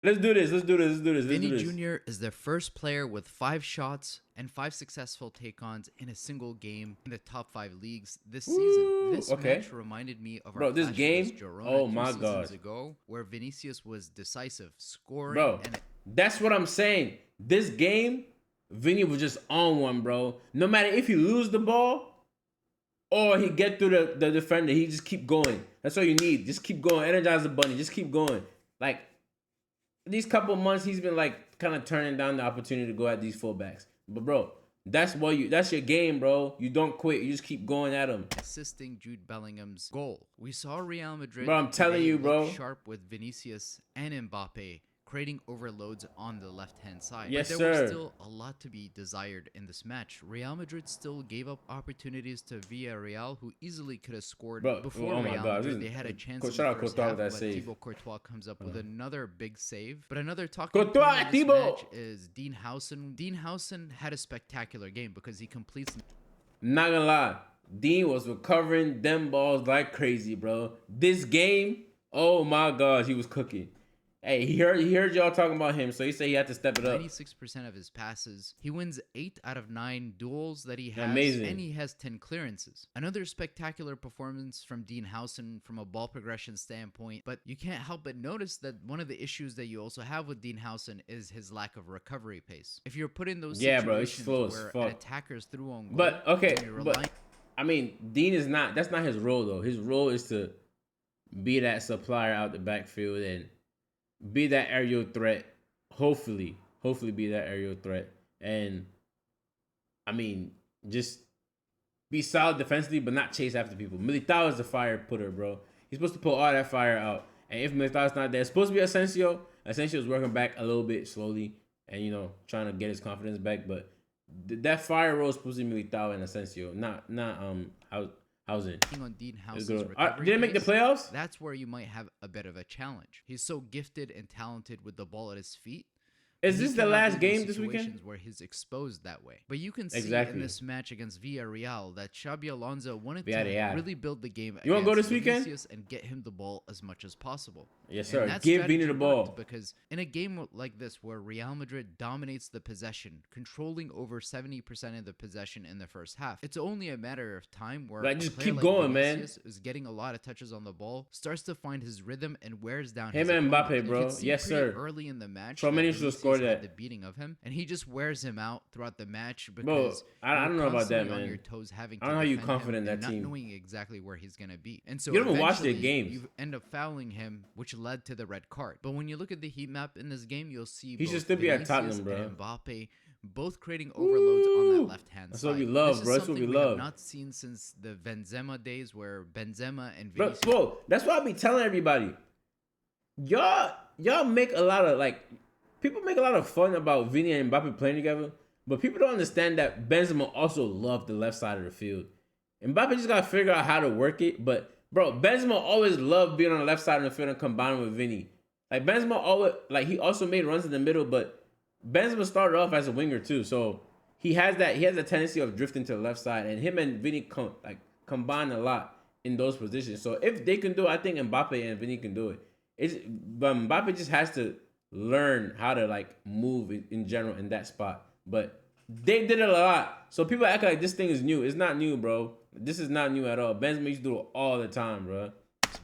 Let's do this. Let's do this. Let's do this. Let's do Vini this. Jr. is the first player with 5 shots and 5 successful take-ons in a single game in the top 5 leagues this season. Woo! This Okay. match reminded me of our Bro, this clash game, against Girona oh 2 my seasons God. ago, where Vinicius was decisive, scoring Bro, and that's what I'm saying. This game, Vini was just on one, bro. No matter if he lose the ball or he get through the defender, he just keep going. That's all you need. Just keep going. Energize the bunny. Just keep going. Like, these couple months, he's been like kind of turning down the opportunity to go at these fullbacks. But bro, that's your game, bro. You don't quit. You just keep going at him. assisting Jude Bellingham's goal. We saw Real Madrid Bro, I'm telling you, bro. look sharp with Vinicius and Mbappé creating overloads on the left-hand side. Yes, but there sir. was still a lot to be desired in this match. Real Madrid still gave up opportunities to Villarreal, who easily could have scored before oh my Real God. Madrid. They had a chance in Shout the out first Courtois half, with that but save. Thibaut Courtois comes up with another big save. But another talking point Courtois, in this Thibaut. match is Dean Howson. Dean Howson had a spectacular game because he completes... Not gonna lie, Dean was recovering them balls like crazy, bro. This game, oh my gosh, he was cooking. Hey, he heard y'all talking about him, so he said he had to step it up. 96% of his passes. He wins 8 out of 9 duels that he has, Amazing. and he has 10 clearances. Another spectacular performance from Dean Howson from a ball progression standpoint, but you can't help but notice that one of the issues that you also have with Dean Howson is his lack of recovery pace. If you're put in those situations where an attacker's through on goal, but okay, and you're but I mean, Dean is not. That's not his role though. His role is to be that supplier out the backfield and be that aerial threat. Hopefully be that aerial threat. And I mean, just be solid defensively, but not chase after people. Militao is the fire putter, bro. He's supposed to pull all that fire out. And if Militao's not there, it's supposed to be Asensio. Asensio's working back a little bit slowly and, you know, trying to get his confidence back. But that fire role is supposed to be Militao and Asensio, not Howson. On Dean Howson's recovery did it make the pace, playoffs? that's where you might have a bit of a challenge. He's so gifted and talented with the ball at his feet. Is He this the cannot last be in those game this weekend? situations where he's exposed that way. But you can see Exactly. in this match against Villarreal that Xabi Alonso wanted Villarreal. to really build the game You wanna go against this weekend? Vinicius and get him the ball as much as possible. Yes, And sir. that Give strategy Vini the ball. worked because in a game like this where Real Madrid dominates the possession, controlling over 70% of the possession in the first half, it's only a matter of time where Like, a just player keep like going, man. Vinicius is getting a lot of touches on the ball, starts to find his rhythm and wears down Him his and opponent. Mbappe, You bro. could see Yes, pretty sir. early in the match Tchouaméni that should have Vinicius scored had that. the beating of him, and he just wears him out throughout the match Bro, because I don't know about that, constantly on man. your toes, having I to don't know how you defend confident him in and that not team. knowing exactly where he's gonna be. And so You don't even watch their eventually, games. you end up fouling him, which led to the red card. But when you look at the heat map in this game, you'll see He should both still be at Vinicius Tottenham, bro. and Mbappe both creating overloads on that Woo! left-hand That's side. what we love, This is bro. That's what something we have love. not seen since the Benzema days, where Benzema and Bro, Vinicius. that's why I be telling everybody. Y'all make a lot of people make a lot of fun about Vini and Mbappe playing together, but people don't understand that Benzema also loved the left side of the field. Mbappe just gotta figure out how to work it. But bro, Benzema always loved being on the left side of the field and combining with Vini. Like Benzema always he also made runs in the middle, but Benzema started off as a winger too, so he has a tendency of drifting to the left side, and him and Vini combine a lot in those positions. So if they can do it, I think Mbappe and Vini can do it. But Mbappe just has to learn how to move in general in that spot. But they did it a lot, so people act like this thing is new. It's not new, bro. This is not new at all. Benzema used to do it all the time, bro.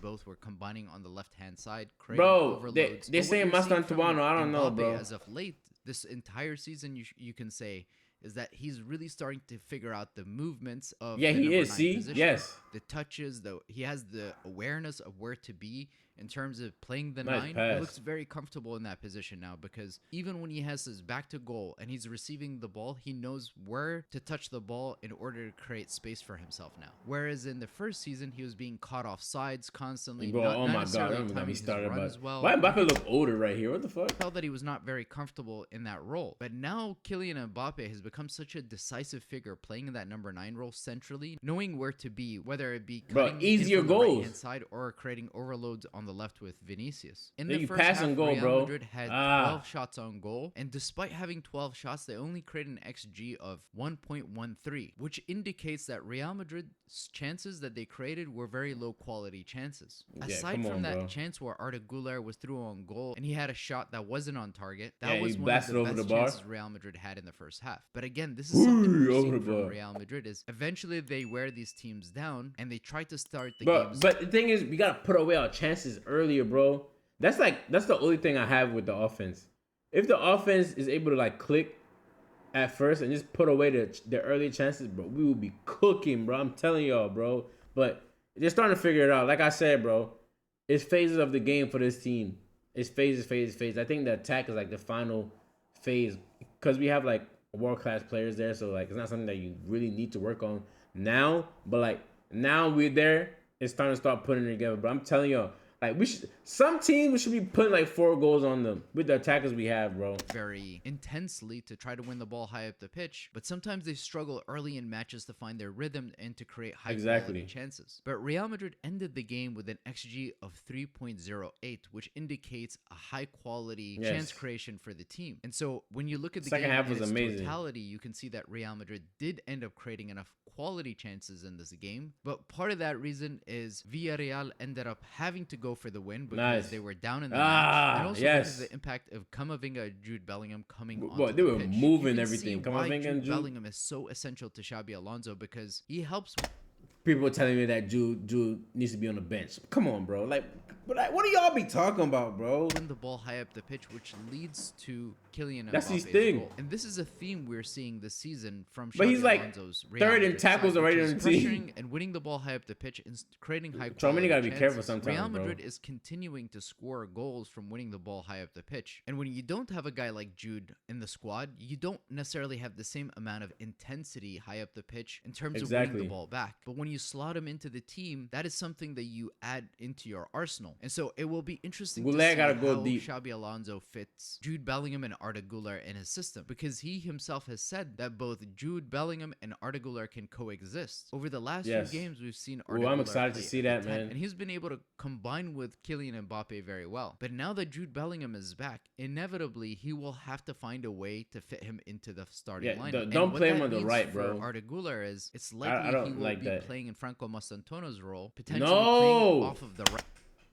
Both were combining on the left-hand side, creating Bro, overloads. they But what say you're Master seeing from Antoine. I don't know, Mbappe bro. As of late, this entire season, you can say, is that he's really starting to figure out the movements of Yeah, the he number is. 9 See? position, Yes. the touches, he has the awareness of where to be in terms of playing the Nice 9. pass. He looks very comfortable in that position now because even when he has his back to goal and he's receiving the ball, he knows where to touch the ball in order to create space for himself now. Whereas in the first season, he was being caught off sides constantly. Bro, not, oh not my god, necessarily don't get timing me his started run about as well. why Mbappe look older right here. What the fuck? Tell that he was not very comfortable in that role. But now Kylian Mbappe has become such a decisive figure playing in that number 9 role centrally, knowing where to be, whether it be Bro, cutting easier in from the goals. right-hand side or creating overloads on on the left with Vinicius. In Yeah, the you first pass half, and goal, Real bro. Madrid had 12 shots on goal, and despite having 12 shots, they only created an XG of 1.13, which indicates that Real Madrid's chances that they created were very low quality chances. Yeah, Aside come from on, that bro. chance where Arda Güler was through on goal and he had a shot that wasn't on target, that Yeah, was he one of blasted the over the best bar. chances Real Madrid had in the first half. But again, this is something we've Over seen the from bar. Real Madrid is eventually they wear these teams down and they try to start the But games. but the thing is, we gotta put away our chances earlier, bro. That's the only thing I have with the offense. If the offense is able to like click at first and just put away the early chances, bro, we will be cooking, bro. I'm telling y'all, bro. But they're starting to figure it out. Like I said, bro, it's phases of the game for this team. It's phases. I think the attack is like the final phase because we have like world-class players there. So like it's not something that you really need to work on now. But like now we're there, it's time to start putting it together. But I'm telling y'all, like some teams we should be putting like 4 goals on them with the attackers we have, bro. Very intensely to try to win the ball high up the pitch, but sometimes they struggle early in matches to find their rhythm and to create high quality chances. But Real Madrid ended the game with an XG of 3.08, which indicates a high quality chance creation for the team. And so when you look at the second game half in was its amazing. totality, you can see that Real Madrid did end up creating enough quality chances in this game. But part of that reason is Villarreal ended up having to go for the win because they were down in the match, and also because of the impact of Camavinga and Jude Bellingham coming onto they the were pitch. moving you everything. See why Camavinga and Jude Bellingham is so essential to Xabi Alonso because he helps. People were telling me that Jude needs to be on the bench. Come on, bro. Like, what do y'all be talking about, bro? Win the ball high up the pitch, which leads to Kylian That's his Mbappe's thing. goal. And this is a theme we're seeing this season from Xabi But he's like Alonso's third in tackles already on the team. And winning the ball high up the pitch and creating high quality Tchouaméni gotta be chances. careful sometimes, Real Madrid bro. is continuing to score goals from winning the ball high up the pitch. And when you don't have a guy like Jude in the squad, you don't necessarily have the same amount of intensity high up the pitch in terms of winning the ball back. But when you slot him into the team, that is something that you add into your arsenal. And so it will be interesting to see how Xabi Alonso fits Jude Bellingham and Arda Güler in his system, because he himself has said that both Jude Bellingham and Arda Güler can coexist. Over the last few games, we've seen Arda Güler I'm excited to see that, man. And he's been able to combine with Kylian Mbappé very well. But now that Jude Bellingham is back, inevitably he will have to find a way to fit him into the starting lineup. Don't play him on the right, bro. Arda Güler is it's likely he will be playing in Franco Mastantuono's role, potentially playing off of the right.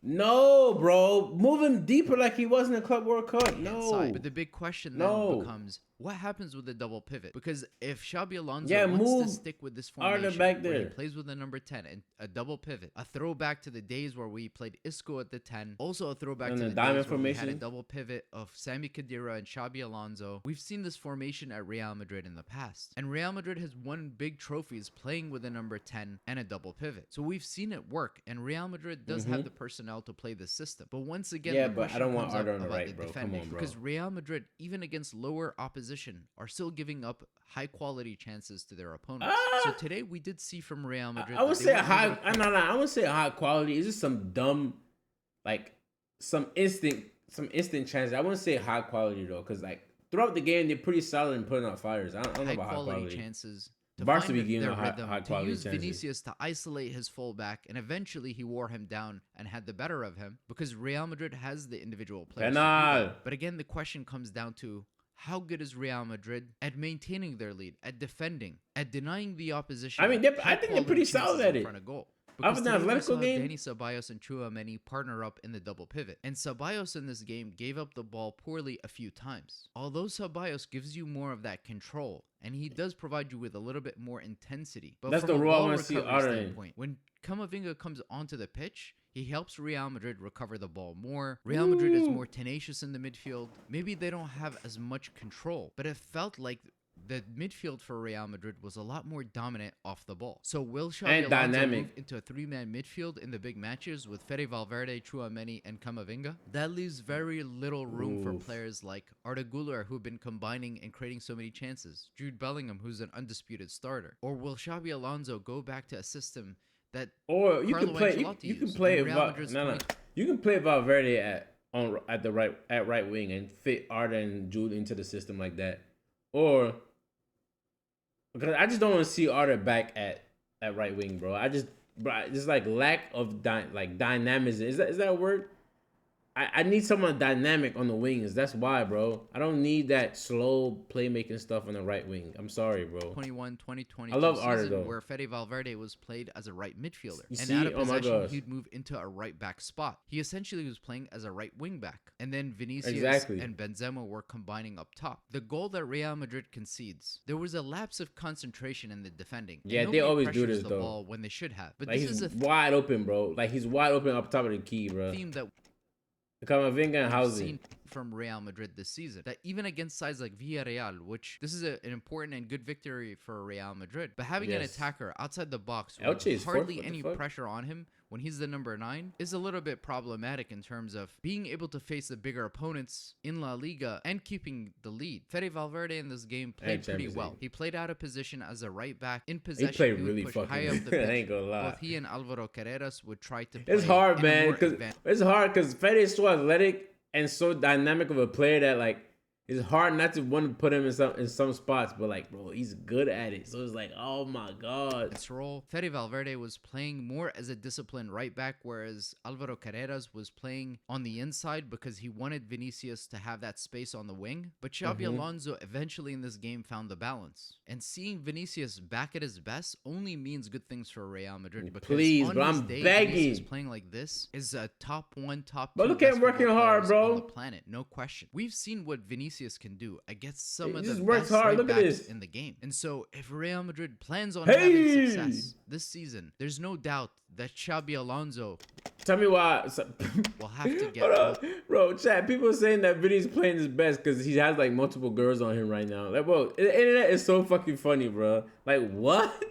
No, bro. Move him deeper like he was in the Club World Cup. No. But the big question then becomes, what happens with the double pivot? Because if Xabi Alonso wants to stick with this formation where he plays with the number 10 and a double pivot, a throwback to the days where we played Isco at the 10, also a throwback to the days where we had a double pivot of Sami Khedira and Xabi Alonso. We've seen this formation at Real Madrid in the past. And Real Madrid has won big trophies playing with a number 10 and a double pivot. So we've seen it work, and Real Madrid does have the personnel to play this system. But once again, but I don't want Arda on the right, bro. Come on, bro. Because Real Madrid, even against lower opposition, are still giving up high quality chances to their opponents. So today we did see from Real Madrid. I would say a high. I would say a high quality. It's just some dumb, like some instant chances. I wouldn't say high quality though, because like throughout the game they're pretty solid in putting out fires. I don't know about high quality chances. Varsity game high quality use chances. Vinicius to isolate his fullback, and eventually he wore him down and had the better of him because Real Madrid has the individual players. But again, the question comes down to how good is Real Madrid at maintaining their lead, at defending, at denying the opposition? I mean, I think they're pretty solid at it. Because today we saw Dani Ceballos and Tchouaméni partner up in the double pivot. And Ceballos in this game gave up the ball poorly a few times. Although Ceballos gives you more of that control, and he does provide you with a little bit more intensity. But that's the role I want to see Arda. When Camavinga comes onto the pitch, he helps Real Madrid recover the ball more. Real Madrid is more tenacious in the midfield. Maybe they don't have as much control, but it felt like the midfield for Real Madrid was a lot more dominant off the ball. So will Xabi Alonso move into a three-man midfield in the big matches with Fede Valverde, Tchouaméni, and Camavinga? That leaves very little room for players like Arda Güler, who've been combining and creating so many chances, Jude Bellingham, who's an undisputed starter. Or will Xabi Alonso go back to a system that you can play Valverde at right wing and fit Arda and Jude into the system like that, or because I just don't want to see Arda back at right wing, bro. I just bro, just like lack of dynamism. Is that a word? I need someone dynamic on the wings. That's why, bro. I don't need that slow playmaking stuff on the right wing. I'm sorry, bro. 2021-2022 I love Arda, season though. where Fede Valverde was played as a right midfielder. You And see? out of Oh my possession, gosh. he'd move into a right back spot. He essentially was playing as a right wing back. And then Vinicius Exactly. and Benzema were combining up top. The goal that Real Madrid concedes, there was a lapse of concentration in the defending. And Yeah, they nobody always do pressures this, the though. ball when they should have. But Like, this is he's a wide open, bro. Like, he's wide open up top of the key, bro. theme that Camavinga and we've housing. seen from Real Madrid this season. That even against sides like Villarreal, which this is an important and good victory for Real Madrid, but having an Yes. attacker outside the box Elche with is fourth, hardly what the any fuck? pressure on him when he's the number 9 is a little bit problematic in terms of being able to face the bigger opponents in La Liga and keeping the lead. Fede Valverde in this game played pretty Champions well. League. He played out of position as a right back. In He possession, played would really push fucking high up the good. I pitch. ain't gonna lie. Both he and Alvaro Carreras would try to play It's hard, in a man. more Cause advanced it's hard because Fede is so athletic and so dynamic of a player that like it's hard not to want to put him in some spots, but like, bro, he's good at it. So it's like, oh my god. role. Fede Valverde was playing more as a disciplined right back, whereas Alvaro Carreras was playing on the inside because he wanted Vinicius to have that space on the wing. But Xabi Alonso eventually in this game found the balance. And seeing Vinicius back at his best only means good things for Real Madrid. Because Please, on bro, his I'm day, begging. Vinicius playing like this is a top 1, top 2 But look at him best working football hard, players bro. on the planet, no question. We've seen what Vinicius can do against some He of just the works best hard. right Look at backs this. in the game. And so if Real Madrid plans on Hey! having success this season, there's no doubt that Xabi Alonso Tell me why. will have to get Hold up. Bro, chat. People are saying that Vini's playing his best because he has like multiple girls on him right now. Like, bro, the internet is so fucking funny, bro. Like, what?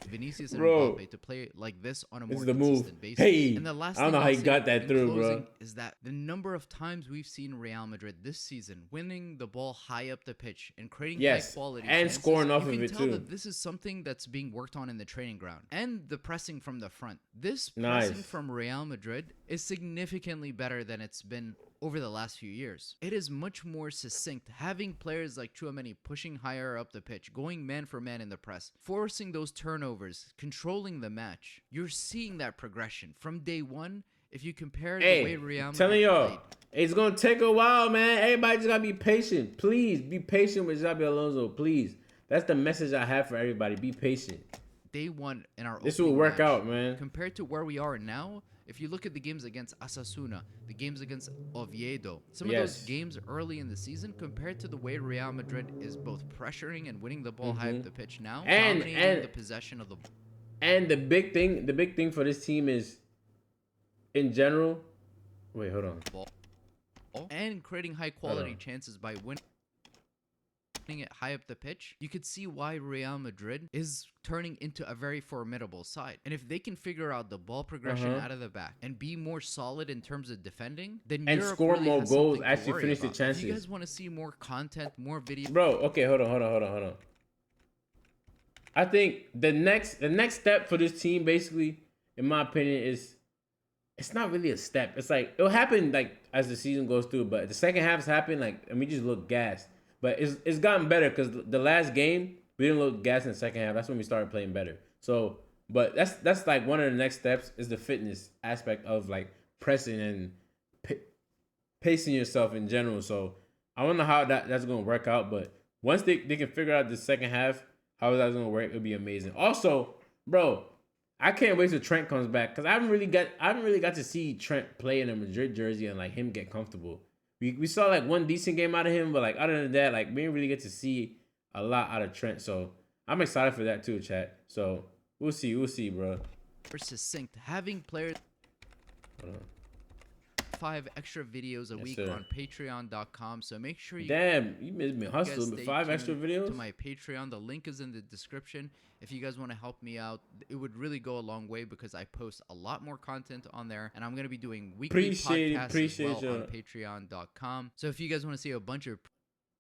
Vinicius and Bro. Mbappé to play like this on a This more is the move. consistent basis. Hey, And the last I don't thing know how I'll he say got that in through, closing bro. is that the number of times we've seen Real Madrid this season winning the ball high up the pitch and creating Yes, high quality and chances, scoring off you of can it, tell too. that this is something that's being worked on in the training ground. And the pressing from the front. This Nice. pressing from Real Madrid is significantly better than it's been over the last few years. It is much more succinct, having players like Tchouaméni pushing higher up the pitch, going man for man in the press, forcing those turnovers, controlling the match. You're seeing that progression from day one. If you compare the way Hey, Real telling Madrid y'all, played, it's gonna take a while, man. Everybody just gotta be patient. Please be patient with Xabi Alonso. Please, that's the message I have for everybody. Be patient. day one in our This will opening work match, out, man. compared to where we are now. If you look at the games against Osasuna, the games against Oviedo, some of those Yes. games early in the season, compared to the way Real Madrid is both pressuring and winning the ball high up the pitch now, And- dominating and- the possession of the And the big thing for this team is, in general. Wait, hold on. ball, and creating high quality chances by winning it high up the pitch. You could see why Real Madrid is turning into a very formidable side. And if they can figure out the ball progression out of the back and be more solid in terms of defending, then And Europe score really more has goals, something to actually worry finish the about. If you chances. guys want to see more content, more video, Bro, okay, hold on. I think the next step for this team, basically, in my opinion, is it's not really a step. It's like it'll happen like as the season goes through, but the second half's happened like and we just look gassed. But it's gotten better because the last game we didn't look gassed in the second half. That's when we started playing better. So, but that's like one of the next steps is the fitness aspect of like pressing and pacing yourself in general. So I don't know how that's gonna work out, but once they can figure out the second half how that's gonna work, it'll be amazing. Also, bro, I can't wait till Trent comes back because I haven't really got to see Trent play in a Madrid jersey and like him get comfortable. We saw like one decent game out of him, but like other than that, like we didn't really get to see a lot out of Trent. So I'm excited for that too, chat. So we'll see, bro. succinct, having players 5 extra videos a week sir. on patreon.com. So make sure you Damn, you made me guys hustling with stay 5 extra tuned videos. to my Patreon. The link is in the description. If you guys want to help me out, it would really go a long way because I post a lot more content on there, and I'm going to be doing weekly podcasts as well on patreon.com. So if you guys want to see a bunch of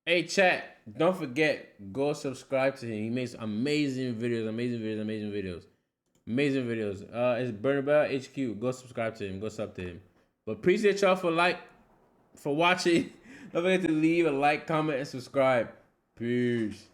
Hey chat, don't forget, go subscribe to him. He makes amazing videos. It's Bernabeu HQ. Go subscribe to him. Go sub to him. But appreciate y'all for watching. Don't forget to leave a like, comment, and subscribe. Peace.